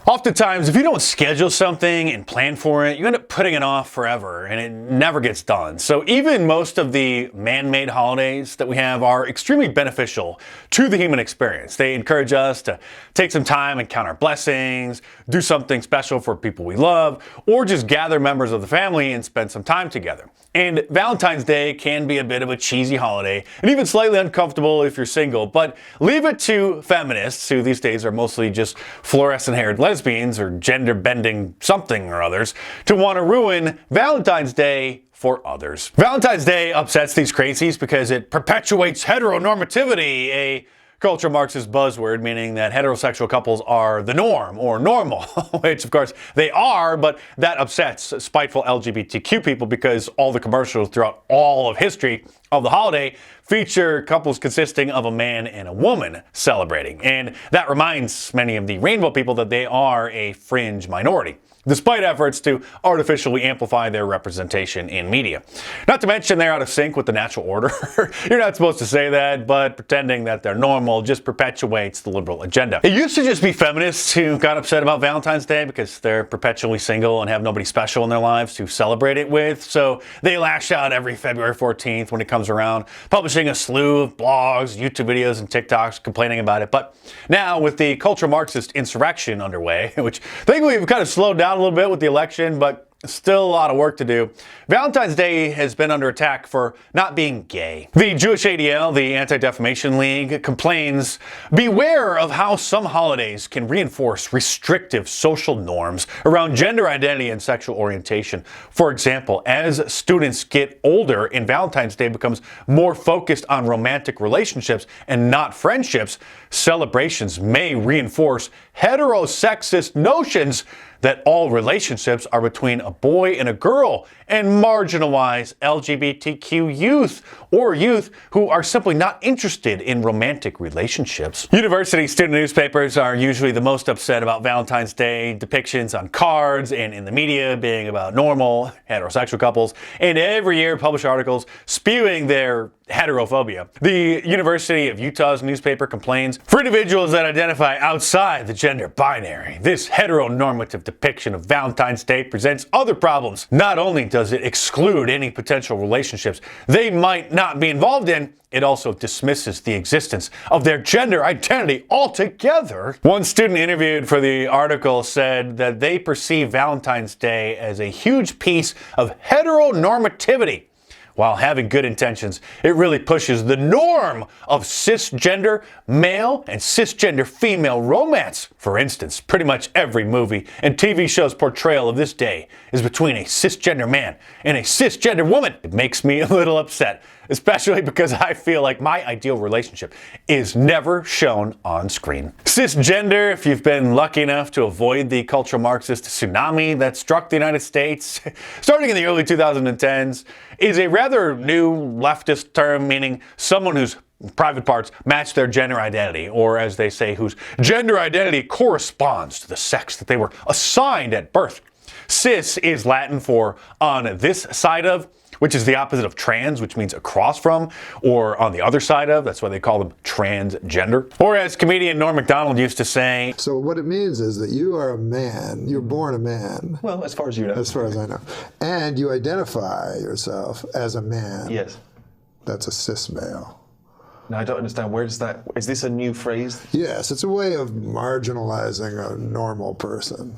Oftentimes, if you don't schedule something and plan for it, you end up putting it off forever and it never gets done. So even most of the man-made holidays that we have are extremely beneficial to the human experience. They encourage us to take some time and count our blessings, do something special for people we love, or just gather members of the family and spend some time together. And Valentine's Day can be a bit of a cheesy holiday and even slightly uncomfortable if you're single, but leave it to feminists, who these days are mostly just fluorescent-haired lesbians or gender-bending something or others, to want to ruin Valentine's Day for others. Valentine's Day upsets these crazies because it perpetuates heteronormativity, a culture Marxist buzzword meaning that heterosexual couples are the norm or normal, which of course they are, but that upsets spiteful LGBTQ people because all the commercials throughout all of history of the holiday feature couples consisting of a man and a woman celebrating. And that reminds many of the rainbow people that they are a fringe minority, despite efforts to artificially amplify their representation in media. Not to mention they're out of sync with the natural order. You're not supposed to say that, but pretending that they're normal just perpetuates the liberal agenda. It used to just be feminists who got upset about Valentine's Day because they're perpetually single and have nobody special in their lives to celebrate it with, so they lash out every February 14th when it comes around, publishing a slew of blogs, YouTube videos, and TikToks complaining about it. But now, with the culture Marxist insurrection underway, which thankfully we've kind of slowed down a little bit with the election, but still a lot of work to do, Valentine's Day has been under attack for not being gay. The Jewish ADL, the Anti-Defamation League, complains, beware of how some holidays can reinforce restrictive social norms around gender identity and sexual orientation. For example, as students get older and Valentine's Day becomes more focused on romantic relationships and not friendships, celebrations may reinforce heterosexist notions that all relationships are between a boy and a girl, and marginalize LGBTQ youth or youth who are simply not interested in romantic relationships. University student newspapers are usually the most upset about Valentine's Day depictions on cards and in the media being about normal heterosexual couples, and every year publish articles spewing their heterophobia. The University of Utah's newspaper complains, for individuals that identify outside the gender binary, this heteronormative depiction of Valentine's Day presents other problems. Not only does it exclude any potential relationships they might not be involved in, it also dismisses the existence of their gender identity altogether. One student interviewed for the article said that they perceive Valentine's Day as a huge piece of heteronormativity. While having good intentions, it really pushes the norm of cisgender male and cisgender female romance. For instance, pretty much every movie and TV show's portrayal of this day is between a cisgender man and a cisgender woman. It makes me a little upset, especially because I feel like my ideal relationship is never shown on screen. Cisgender, if you've been lucky enough to avoid the cultural Marxist tsunami that struck the United States starting in the early 2010s, is a rather new leftist term meaning someone whose private parts match their gender identity, or as they say, whose gender identity corresponds to the sex that they were assigned at birth. Cis is Latin for on this side of, which is the opposite of trans, which means across from, or on the other side of. That's why they call them transgender. Or as comedian Norm Macdonald used to say, so what it means is that you are a man, you're born a man. Well, as far as you know. As far as I know. And you identify yourself as a man. Yes. That's a cis male. Now, I don't understand. Where does that, is this a new phrase? Yes, it's a way of marginalizing a normal person.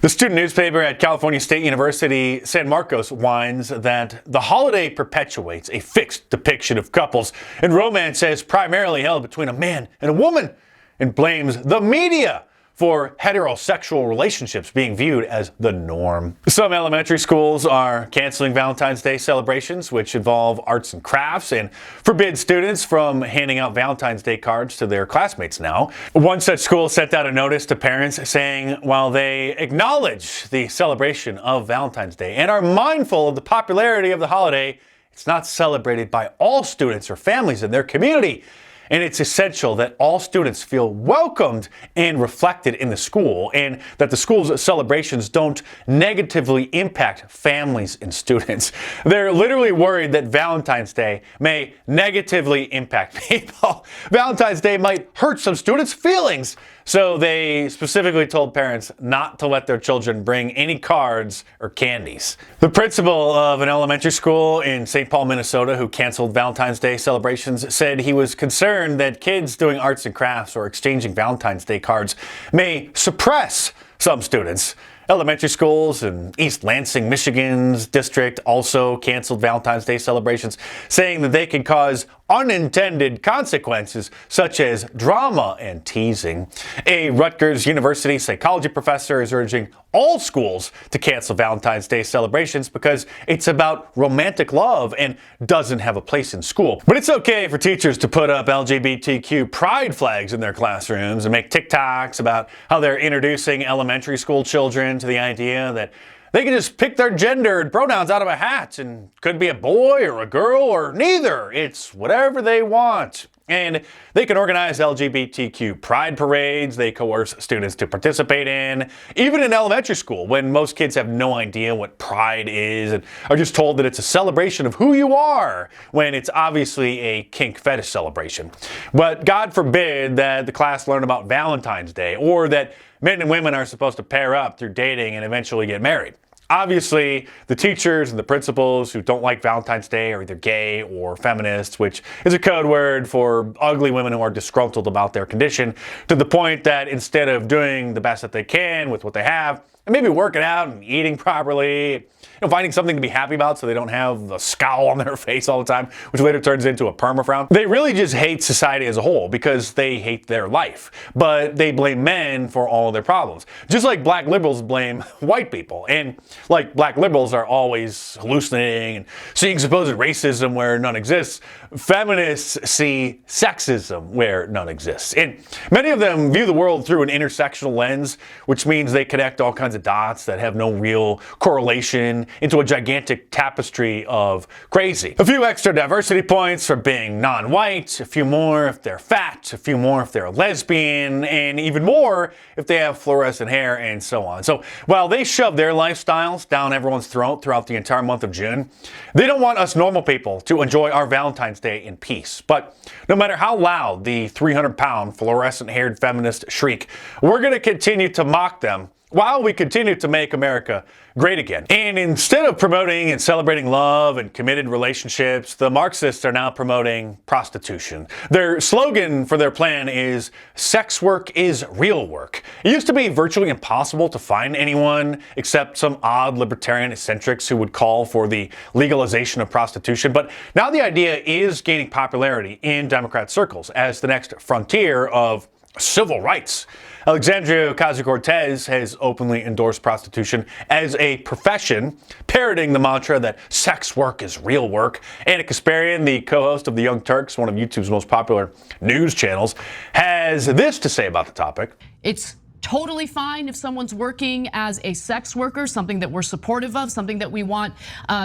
The student newspaper at California State University, San Marcos, whines that the holiday perpetuates a fixed depiction of couples and romance as primarily held between a man and a woman, and blames the media for heterosexual relationships being viewed as the norm. Some elementary schools are canceling Valentine's Day celebrations, which involve arts and crafts, and forbid students from handing out Valentine's Day cards to their classmates now. One such school sent out a notice to parents saying, while they acknowledge the celebration of Valentine's Day and are mindful of the popularity of the holiday, it's not celebrated by all students or families in their community. And it's essential that all students feel welcomed and reflected in the school, and that the school's celebrations don't negatively impact families and students. They're literally worried that Valentine's Day may negatively impact people. Valentine's Day might hurt some students' feelings. So they specifically told parents not to let their children bring any cards or candies. The principal of an elementary school in St. Paul, Minnesota, who canceled Valentine's Day celebrations, said he was concerned that kids doing arts and crafts or exchanging Valentine's Day cards may suppress some students. Elementary schools in East Lansing, Michigan's district also canceled Valentine's Day celebrations, saying that they could cause unintended consequences such as drama and teasing. A Rutgers University psychology professor is urging all schools to cancel Valentine's Day celebrations because it's about romantic love and doesn't have a place in school. But it's okay for teachers to put up LGBTQ pride flags in their classrooms and make TikToks about how they're introducing elementary school children to the idea that they can just pick their gender and pronouns out of a hat and could be a boy or a girl or neither. It's whatever they want. And they can organize LGBTQ pride parades they coerce students to participate in, even in elementary school, when most kids have no idea what pride is and are just told that it's a celebration of who you are, when it's obviously a kink fetish celebration. But God forbid that the class learn about Valentine's Day, or that men and women are supposed to pair up through dating and eventually get married. Obviously, the teachers and the principals who don't like Valentine's Day are either gay or feminists, which is a code word for ugly women who are disgruntled about their condition, to the point that instead of doing the best that they can with what they have, and maybe working out and eating properly, finding something to be happy about so they don't have the scowl on their face all the time, which later turns into a perma-frown. They really just hate society as a whole because they hate their life. But they blame men for all of their problems. Just like black liberals blame white people. And like black liberals are always hallucinating and seeing supposed racism where none exists, feminists see sexism where none exists. And many of them view the world through an intersectional lens, which means they connect all kinds of dots that have no real correlation into a gigantic tapestry of crazy. A few extra diversity points for being non-white, a few more if they're fat, a few more if they're a lesbian, and even more if they have fluorescent hair, and so on. So while they shove their lifestyles down everyone's throat throughout the entire month of June, they don't want us normal people to enjoy our Valentine's Day in peace. But no matter how loud the 300-pound fluorescent-haired feminist shriek, we're going to continue to mock them while we continue to make America great again. And instead of promoting and celebrating love and committed relationships, the Marxists are now promoting prostitution. Their slogan for their plan is, "Sex work is real work." It used to be virtually impossible to find anyone except some odd libertarian eccentrics who would call for the legalization of prostitution. But now the idea is gaining popularity in Democrat circles as the next frontier of civil rights. Alexandria Ocasio-Cortez has openly endorsed prostitution as a profession, parroting the mantra that sex work is real work. Anna Kasparian, the co-host of The Young Turks, one of YouTube's most popular news channels, has this to say about the topic. It's totally fine if someone's working as a sex worker, something that we're supportive of, something that we want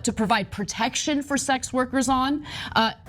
to provide protection for sex workers on.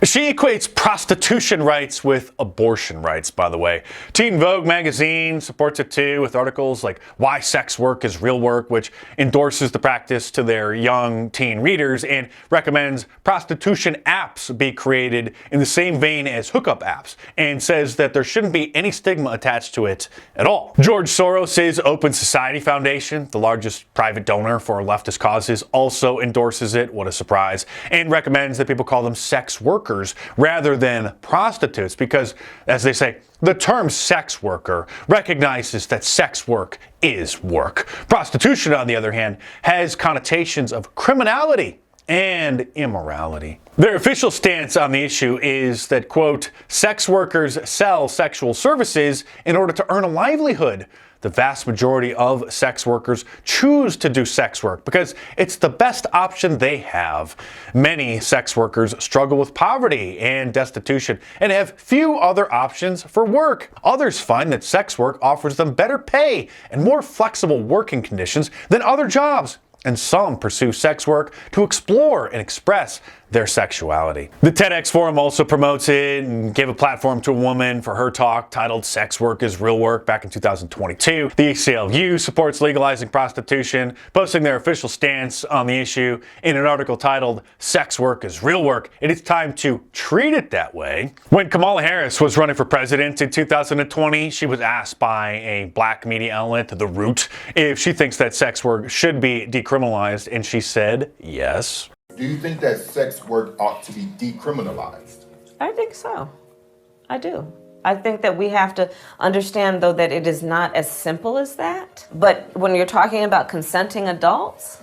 She equates prostitution rights with abortion rights, by the way. Teen Vogue magazine supports it too, with articles like Why Sex Work is Real Work, which endorses the practice to their young teen readers and recommends prostitution apps be created in the same vein as hookup apps, and says that there shouldn't be any stigma attached to it at all. George Soros' Open Society Foundation, the largest private donor for leftist causes, also endorses it, what a surprise, and recommends that people call them sex workers rather than prostitutes because, as they say, the term sex worker recognizes that sex work is work. Prostitution, on the other hand, has connotations of criminality and immorality. Their official stance on the issue is that, quote, sex workers sell sexual services in order to earn a livelihood. The vast majority of sex workers choose to do sex work because it's the best option they have. Many sex workers struggle with poverty and destitution and have few other options for work. Others find that sex work offers them better pay and more flexible working conditions than other jobs. And some pursue sex work to explore and express their sexuality. The TEDx Forum also promotes it and gave a platform to a woman for her talk titled Sex Work is Real Work back in 2022. The ACLU supports legalizing prostitution, posting their official stance on the issue in an article titled Sex Work is Real Work. It is time to treat it that way. When Kamala Harris was running for president in 2020, she was asked by a black media outlet, The Root, if she thinks that sex work should be decriminalized, and she said yes. Do you think that sex work ought to be decriminalized? I think so. I do. I think that we have to understand, though, that it is not as simple as that. But when you're talking about consenting adults,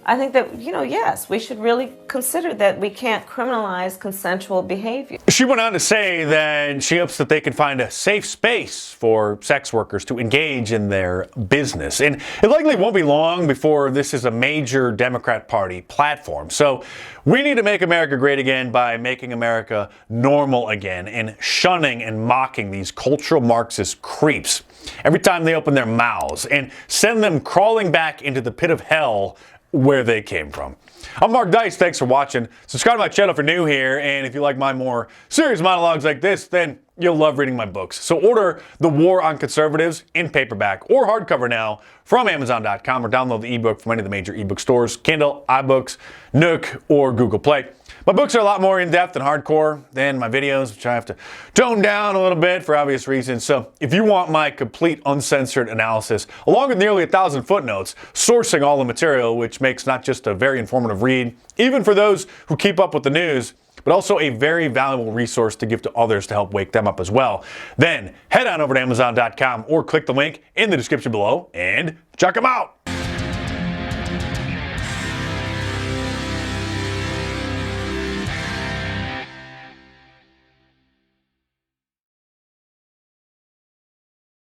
I think that, yes, we should really consider that we can't criminalize consensual behavior. She went on to say that she hopes that they can find a safe space for sex workers to engage in their business. And it likely won't be long before this is a major Democrat Party platform. So we need to make America great again by making America normal again and shunning and mocking these cultural Marxist creeps every time they open their mouths and send them crawling back into the pit of hell where they came from. I'm Mark Dice. Thanks for watching. Subscribe to my channel if you're new here, and if you like my more serious monologues like this, then you'll love reading my books. So order The War on Conservatives in paperback or hardcover now from Amazon.com, or download the ebook from any of the major ebook stores, Kindle, iBooks, Nook, or Google Play. My books are a lot more in-depth and hardcore than my videos, which I have to tone down a little bit for obvious reasons. So if you want my complete uncensored analysis, along with nearly 1,000 footnotes, sourcing all the material, which makes not just a very informative read, even for those who keep up with the news, but also a very valuable resource to give to others to help wake them up as well, then head on over to Amazon.com or click the link in the description below and check them out.